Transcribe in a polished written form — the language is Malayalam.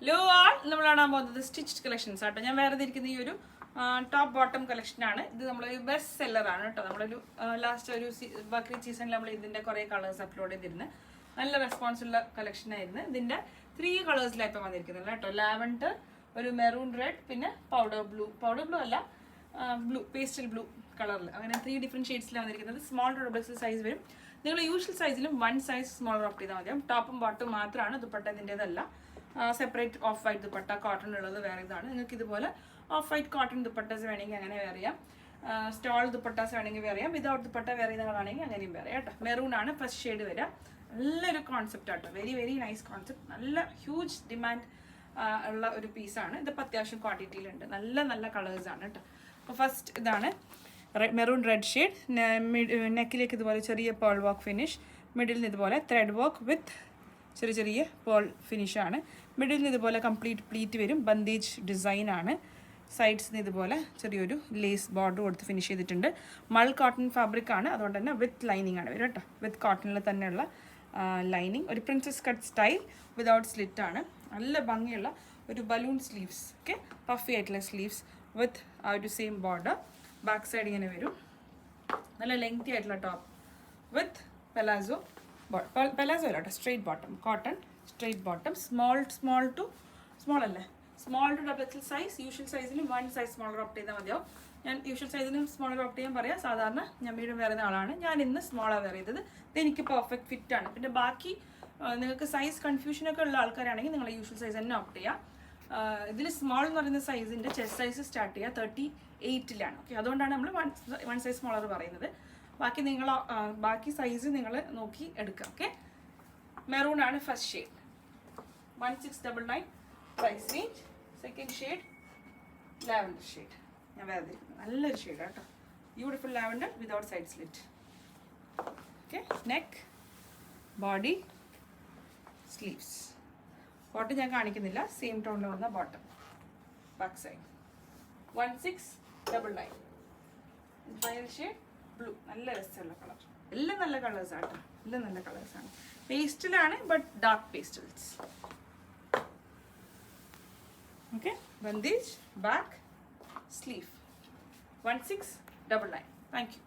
ലോ ആൾ നമ്മൾ കാണാൻ പോകുന്നത് സ്റ്റിച്ച്ഡ് കളക്ഷൻസ് ആട്ടോ. ഞാൻ വേറെ ഇരിക്കുന്ന ഈ ഒരു ടോപ്പ് ബോട്ടം കളക്ഷനാണ്. ഇത് നമ്മളൊരു ബെസ്റ്റ് സെല്ലറാണ് കേട്ടോ. നമ്മളൊരു ലാസ്റ്റ് ഒരു ബക്രീ സീസണിൽ നമ്മൾ ഇതിൻ്റെ കുറേ കളേഴ്സ് അപ്ലോഡ് ചെയ്തിരുന്നു. നല്ല റെസ്പോൺസുള്ള കളക്ഷൻ ആയിരുന്നു. ഇതിൻ്റെ 3 കളേഴ്സിലാണ് ഇപ്പം വന്നിരിക്കുന്നത് കേട്ടോ. ലാവൻഡർ, ഒരു മെറൂൺ റെഡ്, പിന്നെ പൗഡർ ബ്ലൂ അല്ല ബ്ലൂ, പേസ്റ്റൽ ബ്ലൂ കളറിൽ, അങ്ങനെ 3 ഡിഫറെൻറ്റ് ഷെയ്ഡ്സിലാണ് വന്നിരിക്കുന്നത്. സ്മോൾ ടു ഡബിൾ സൈസ് വരും. നിങ്ങൾ യൂഷ്വൽ സൈസിലും 1 സൈസ് സ്മോളർ ഓപ്റ്റ് ചെയ്താൽ മതിയാവും. ടോപ്പും ബോട്ടും മാത്രമാണ്, ദുപ്പട്ട ഇതിൻ്റെതല്ല. Separate off white dupatta, cotton ഉള്ളത് വേറെ ഇതാണ്. നിങ്ങൾക്ക് ഇതുപോലെ ഓഫ് വൈറ്റ് കോട്ടൺ ദുപ്പട്ടാസ് വേണമെങ്കിൽ അങ്ങനെ വേറെ ചെയ്യാം. സ്റ്റോൾ ദുപ്പട്ടാസ് വേണമെങ്കിൽ വേറെ ചെയ്യാം. വിതൗട്ട് ദുപ്പട്ട വേറെ ചെയ്യുന്നതാണെങ്കിൽ അങ്ങനെയും വേറെ കേട്ടോ. മെറൂൺ ആണ് ഫസ്റ്റ് ഷെയ്ഡ് വരിക. നല്ലൊരു കോൺസെപ്റ്റ് ആട്ടോ, വെരി വെരി നൈസ് കോൺസെപ്റ്റ്. നല്ല ഹ്യൂജ് ഡിമാൻഡ് ഉള്ള ഒരു പീസാണ്. ഇതിപ്പോൾ അത്യാവശ്യം ക്വാണ്ടിറ്റിയിലുണ്ട്. നല്ല നല്ല കളേഴ്സാണ് കേട്ടോ. അപ്പോൾ ഫസ്റ്റ് ഇതാണ് മെറൂൺ റെഡ് ഷെയ്ഡ്. നെക്കിലേക്ക് ഇതുപോലെ ചെറിയ പേൾ വർക്ക് ഫിനിഷ്, മിഡിൽ നിന്ന് ഇതുപോലെ ത്രെഡ് വർക്ക് വിത്ത് ചെറിയ പേൾ ഫിനിഷാണ്. മിഡിൽ നിന്ന് ഇതുപോലെ കംപ്ലീറ്റ് പ്ലീറ്റ് വരും. ബന്ദേജ് ഡിസൈനാണ്. സൈഡ്സിന് ഇതുപോലെ ചെറിയൊരു ലേസ് ബോർഡർ കൊടുത്ത് ഫിനിഷ് ചെയ്തിട്ടുണ്ട്. മൾ കോട്ടൺ ഫാബ്രിക് ആണ്, അതുകൊണ്ട് തന്നെ വിത്ത് ലൈനിങ് ആണ് വരും കേട്ടോ. വിത്ത് കോട്ടണിൽ തന്നെയുള്ള ലൈനിങ്. ഒരു princess cut style without slit ആണ്. നല്ല ഭംഗിയുള്ള ഒരു ബലൂൺ സ്ലീവ്സ്, ഓക്കെ, പഫി ആയിട്ടുള്ള സ്ലീവ്സ് വിത്ത് ആ ഒരു സെയിം ബോർഡർ. ബാക്ക് സൈഡ് ഇങ്ങനെ വരും. നല്ല ലെങ്തി ആയിട്ടുള്ള ടോപ്പ് വിത്ത് പെലാസോ പെലാസോ അല്ല കേട്ടോ, straight bottom, cotton straight bottom. Small to double XL size. Usual സൈസിന് 1 സൈസ് സ്മോളർ ഓപ്റ്റ് ചെയ്താൽ മതിയാവും. ഞാൻ യൂഷ്വൽ സൈസിന് സ്മോളർ ഓപ്റ്റ് ചെയ്യാൻ പറയാം. സാധാരണ ഞാൻ മീഡിയം വേറെ ആളാണ്. ഞാൻ ഇന്ന് സ്മോളാണ് വേറെ ചെയ്തത്. ഇത് എനിക്ക് പെർഫെക്റ്റ് ഫിറ്റ് ആണ്. പിന്നെ ബാക്കി നിങ്ങൾക്ക് സൈസ് കൺഫ്യൂഷനൊക്കെ ഉള്ള ആൾക്കാരാണെങ്കിൽ നിങ്ങൾ യൂഷ്വൽ സൈസ് തന്നെ ഓപ്റ്റ് ചെയ്യാം. ഇതിൽ സ്മോൾ എന്ന് പറയുന്ന സൈസിൻ്റെ ചെസ്റ്റ് സൈസ് സ്റ്റാർട്ട് ചെയ്യുക 38-ലാണ്. ഓക്കെ, അതുകൊണ്ടാണ് നമ്മൾ 1 സൈസ് സ്മോളർ പറയുന്നത്. ബാക്കി സൈസ് നിങ്ങൾ നോക്കി എടുക്കുക. ഓക്കെ, മെറൂൺ ആണ് first shade, 1699 price range. Second shade lavender shade. ഞാൻ വേറെ നല്ലൊരു ഷെയ്ഡ് കേട്ടോ. Beautiful lavender without side slit. Okay, neck, body, sleeves. Bottom ഞാൻ കാണിക്കുന്നില്ല, സെയിം ടോണിൽ വന്ന bottom. Back side 1699. Final shade blue. നല്ല രസമുള്ള കളർ. എല്ലാം നല്ല കളേഴ്സാണ് കേട്ടോ. എല്ലാം നല്ല കളേഴ്സാണ്. പേസ്റ്റലാണ്, but dark pastels. Okay, bandhej, back, sleeve. 1699. Thank U.